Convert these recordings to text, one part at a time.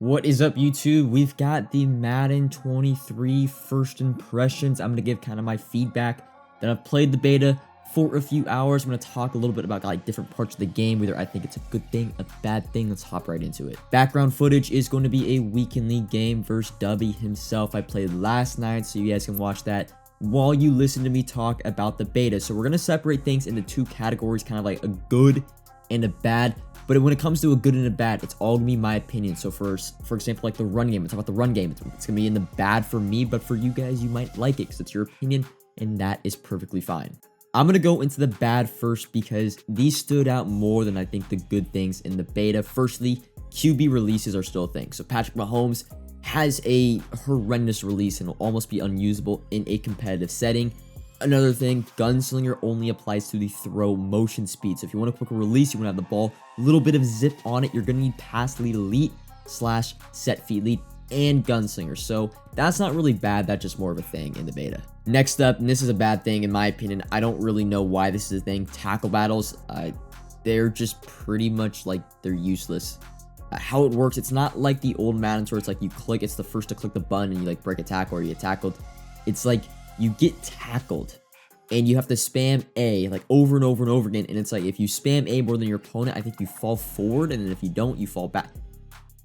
What is up, YouTube? We've got the Madden 23 first impressions. I'm going to give kind of my feedback that I've played the beta for a few hours. I'm going to talk a little bit about like different parts of the game, whether I think it's a good thing, a bad thing. Let's hop right into it. Background footage is going to be a weekend league game versus Dubby himself. I played last night, so you guys can watch that while you listen to me talk about the beta. So we're going to separate things into two categories, kind of like a good and a bad. But when it comes to a good and a bad, it's all gonna be my opinion. So for example, like the run game, let's talk about the run game. It's gonna be in the bad for me, but for you guys, you might like it because it's your opinion, and that is perfectly fine. I'm gonna go into the bad first because these stood out more than I think the good things in the beta. Firstly, QB releases are still a thing. So Patrick Mahomes has a horrendous release and will almost be unusable in a competitive setting. Another thing, Gunslinger only applies to the throw motion speed. So if you want a quicker release, you want to have the ball, a little bit of zip on it, you're going to need pass lead elite / set feet lead and Gunslinger. So that's not really bad. That's just more of a thing in the beta. Next up, and this is a bad thing in my opinion. I don't really know why this is a thing. Tackle battles, they're just pretty much like they're useless. How it works, it's not like the old Madden where it's like you click, it's the first to click the button and you like break a tackle or you get tackled. It's like you get tackled and you have to spam A like over and over and over again, and it's like if you spam A more than your opponent, I think you fall forward, and then if you don't, you fall back.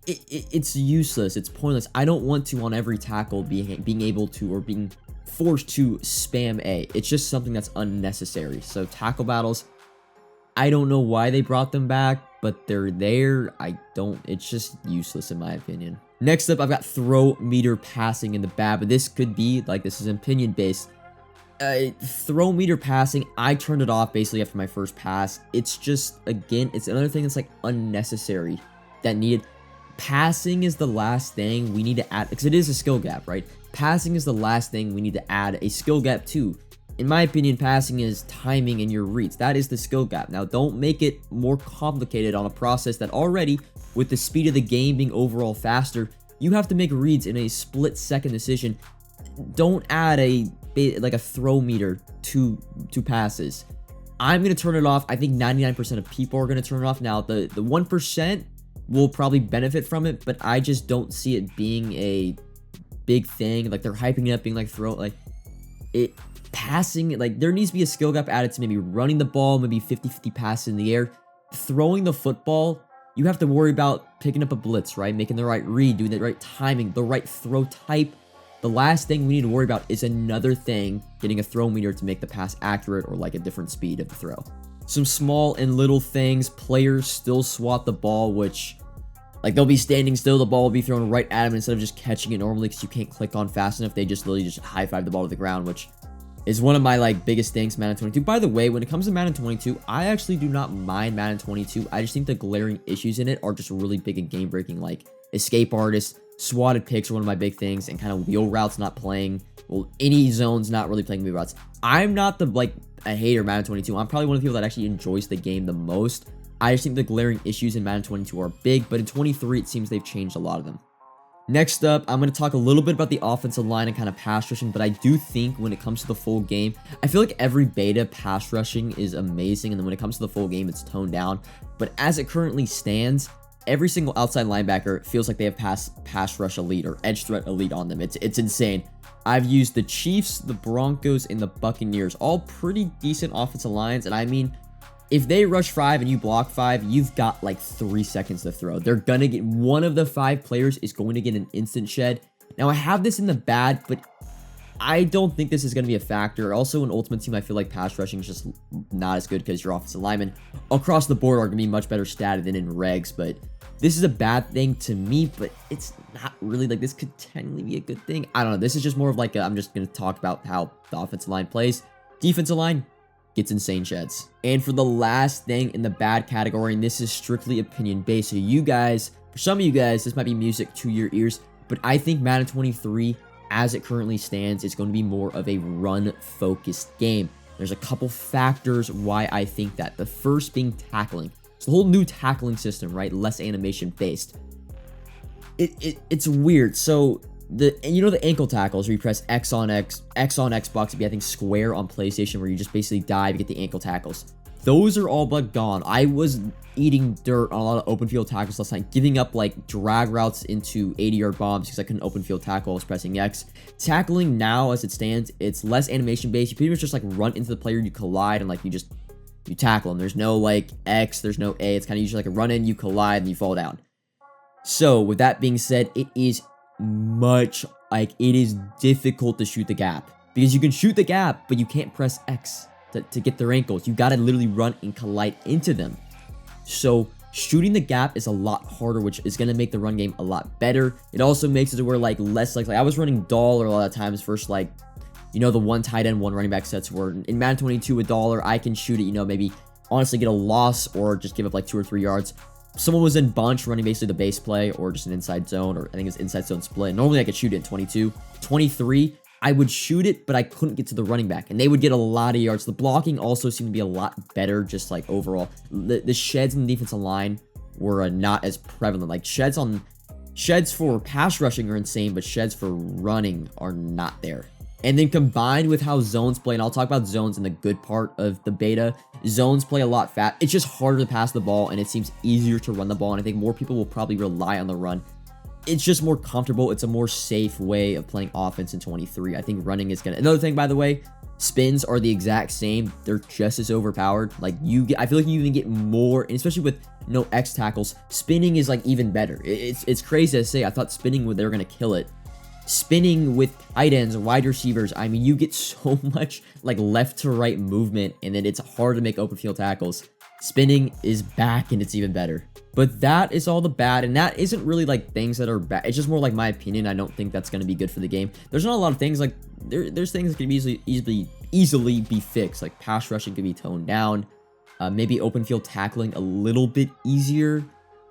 It's useless. It's pointless. I don't want to on every tackle being able to or being forced to spam A. It's just something that's unnecessary. So tackle battles, I don't know why they brought them back, but they're there. It's just useless in my opinion. Next up, I've got throw meter passing in the bad, but this could be, like, this is opinion based. Throw meter passing, I turned it off basically after my first pass. It's just, again, it's another thing that's like unnecessary that needed. Passing is the last thing we need to add, because it is a skill gap, right? Passing is the last thing we need to add a skill gap to. In my opinion, passing is timing in your reads. That is the skill gap. Now, don't make it more complicated on a process that already, with the speed of the game being overall faster, you have to make reads in a split-second decision. Don't add a throw meter to passes. I'm going to turn it off. I think 99% of people are going to turn it off. Now, the 1% will probably benefit from it, but I just don't see it being a big thing. Like, they're hyping it up, being like passing, like, there needs to be a skill gap added to maybe running the ball, maybe 50-50 passes in the air. Throwing the football, you have to worry about picking up a blitz, right? Making the right read, doing the right timing, the right throw type. The last thing we need to worry about is another thing, getting a throw meter to make the pass accurate or like a different speed of the throw. Some small and little things, players still swat the ball, which, like, they'll be standing still, the ball will be thrown right at them instead of just catching it normally because you can't click on fast enough. They just literally just high-five the ball to the ground, which is one of my like biggest things Madden 22. By the way, when it comes to Madden 22, I actually do not mind Madden 22. I just think the glaring issues in it are just really big and game-breaking, like escape artists, swatted picks are one of my big things, and kind of wheel routes not playing. Well, any zones not really playing wheel routes. I'm not a hater of Madden 22. I'm probably one of the people that actually enjoys the game the most. I just think the glaring issues in Madden 22 are big, but in 23, it seems they've changed a lot of them. Next up, I'm going to talk a little bit about the offensive line and kind of pass rushing, but I do think when it comes to the full game, I feel like every beta pass rushing is amazing, and then when it comes to the full game, it's toned down. But as it currently stands, every single outside linebacker feels like they have pass rush elite or edge threat elite on them. It's insane. I've used the Chiefs, the Broncos, and the Buccaneers, all pretty decent offensive lines, and I mean, if they rush 5 and you block 5, you've got like 3 seconds to throw. They're going to get, one of the 5 players is going to get an instant shed. Now, I have this in the bad, but I don't think this is going to be a factor. Also, in Ultimate Team, I feel like pass rushing is just not as good because your offensive linemen across the board are going to be much better statted than in regs. But this is a bad thing to me, but it's not really like this could technically be a good thing. I don't know. This is just more of like I'm just going to talk about how the offensive line plays. Defensive line gets insane sheds. And for the last thing in the bad category, and this is strictly opinion based, so you guys, for some of you guys, this might be music to your ears, but I think Madden 23, as it currently stands, is going to be more of a run-focused game. There's a couple factors why I think that. The first being tackling. It's the whole new tackling system, right? Less animation based. It's weird. So the ankle tackles where you press X on Xbox to be, I think, square on PlayStation, where you just basically dive, you get the ankle tackles. those are all but gone. I was eating dirt on a lot of open field tackles last night, giving up like drag routes into 80-yard bombs because I couldn't open field tackle while I was pressing X. Tackling now, as it stands, it's less animation based. You pretty much just like run into the player, you collide, and like you tackle them. There's no like X, there's no A. It's kind of usually like a run in, you collide, and you fall down. So with that being said, it is difficult to shoot the gap because you can shoot the gap, but you can't press X to get their ankles. You gotta literally run and collide into them. So shooting the gap is a lot harder, which is gonna make the run game a lot better. It also makes it to where like less like I was running dollar a lot of times versus like, you know, the one tight end, one running back sets where in Madden 22 with dollar, I can shoot it, you know, maybe honestly get a loss or just give up like 2 or 3 yards. Someone was in bunch running basically the base play or just an inside zone, or I think it's inside zone split. Normally I could shoot it in 22. 23, I would shoot it, but I couldn't get to the running back, and they would get a lot of yards. The blocking also seemed to be a lot better, just like overall. The sheds in the defensive line were not as prevalent. Like sheds for pass rushing are insane, but sheds for running are not there. And then combined with how zones play, and I'll talk about zones in the good part of the beta, zones play a lot fast. It's just harder to pass the ball, and it seems easier to run the ball, and I think more people will probably rely on the run. It's just more comfortable. It's a more safe way of playing offense in 23. I think running is gonna... Another thing, by the way, spins are the exact same. They're just as overpowered. Like, I feel like you even get more, and especially with no X tackles, spinning is like even better. It's crazy to say. I thought spinning, they were gonna kill it. Spinning with tight ends, wide receivers, I mean, you get so much like left to right movement, and then it's hard to make open field tackles. Spinning is back, and it's even better. But that is all the bad, and that isn't really like things that are bad. It's just more like my opinion. I don't think that's going to be good for the game. There's not a lot of things like there's things that can easily be fixed. Like pass rushing could be toned down. Maybe open field tackling a little bit easier,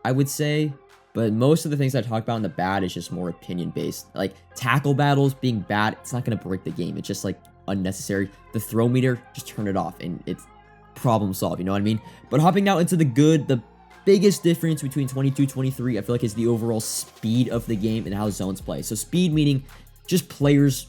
I would say. But most of the things I talk about in the bad is just more opinion based. Like tackle battles being bad, it's not going to break the game. It's just like unnecessary. The throw meter, just turn it off, and it's problem solved. You know what I mean? But hopping now into the good, the biggest difference between 22, 23, I feel like is the overall speed of the game and how zones play. So speed meaning just players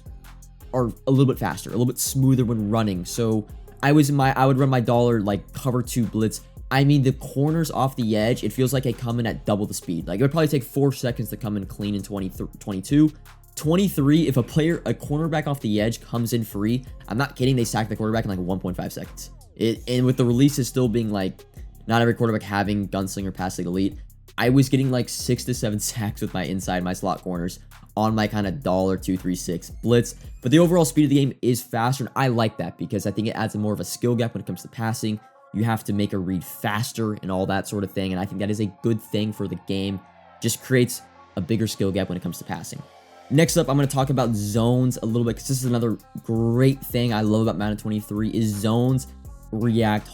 are a little bit faster, a little bit smoother when running. So I would run my dollar like cover 2 blitz. I mean, the corners off the edge, it feels like they come in at double the speed. Like it would probably take 4 seconds to come in clean in 22. 23, if a cornerback off the edge comes in free, I'm not kidding, they sack the quarterback in like 1.5 seconds. And with the releases still being like, not every quarterback having gunslinger passing elite, I was getting like 6 to 7 sacks with my slot corners on my kind of dollar 236 blitz. But the overall speed of the game is faster, and I like that because I think it adds more of a skill gap when it comes to passing. You have to make a read faster and all that sort of thing, and I think that is a good thing for the game. Just creates a bigger skill gap when it comes to passing. Next up, I'm going to talk about zones a little bit because this is another great thing I love about Madden 23 is zones react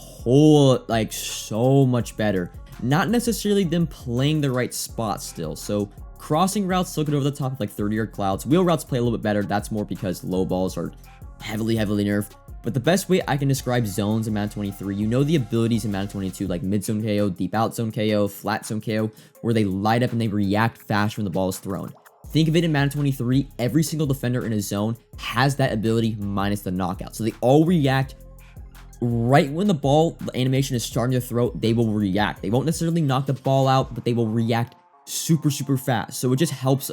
so much better. Not necessarily them playing the right spot still. So crossing routes still get over the top of like 30-yard clouds. Wheel routes play a little bit better. That's more because low balls are heavily nerfed. But the best way I can describe zones in Madden 23, you know the abilities in Madden 22 like mid-zone KO, deep out zone KO, flat zone KO, where they light up and they react fast when the ball is thrown. Think of it in Madden 23, every single defender in a zone has that ability minus the knockout. So they all react right when the animation is starting to throw, they will react. They won't necessarily knock the ball out, but they will react super fast. So it just helps.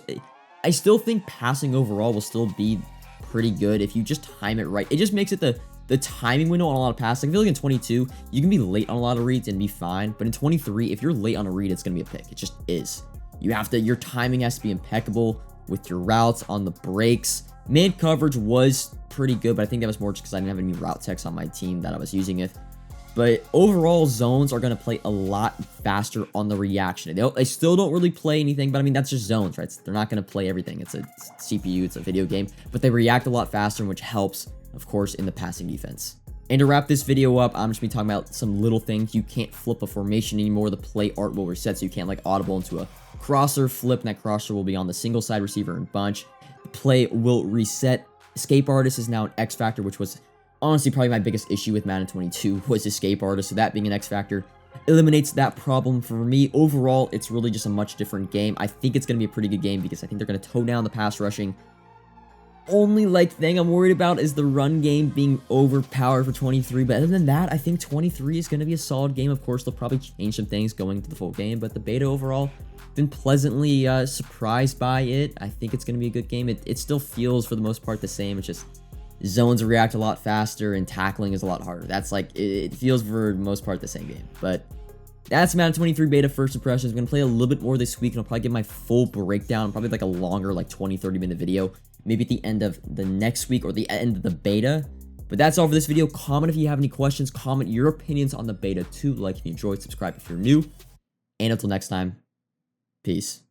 I still think passing overall will still be pretty good if you just time it right. It just makes it the timing window on a lot of passing. I feel like in 22, you can be late on a lot of reads and be fine. But in 23, if you're late on a read, it's going to be a pick. It just is. Your timing has to be impeccable with your routes on the breaks. Man coverage was pretty good, but I think that was more just because I didn't have any route techs on my team that I was using it. But overall, zones are going to play a lot faster on the reaction. They still don't really play anything, but I mean, that's just zones, right? They're not going to play everything. It's a CPU, it's a video game, but they react a lot faster, which helps, of course, in the passing defense. And to wrap this video up, I'm just going to be talking about some little things. You can't flip a formation anymore. The play art will reset, so you can't like audible into a crosser flip, and that crosser will be on the single side receiver and bunch. The play will reset. Escape artist is now an X factor, which was honestly probably my biggest issue with Madden 22 was escape artist. So that being an X factor eliminates that problem for me. Overall, it's really just a much different game. I think it's going to be a pretty good game because I think they're going to tone down the pass rushing. only like thing I'm worried about is the run game being overpowered for 23. But other than that, I think 23 is going to be a solid game. Of course, they'll probably change some things going into the full game, but the beta overall, been pleasantly surprised by it. I think it's going to be a good game. It still feels for the most part the same. It's just zones react a lot faster and tackling is a lot harder. That's like, it feels for the most part the same game. But that's Madden 23 beta first impressions. I'm going to play a little bit more this week, and I'll probably give my full breakdown, probably like a longer, like 20-30 minute video, maybe at the end of the next week or the end of the beta. But that's all for this video. Comment if you have any questions. Comment your opinions on the beta too. Like if you enjoyed, subscribe if you're new. And until next time, peace.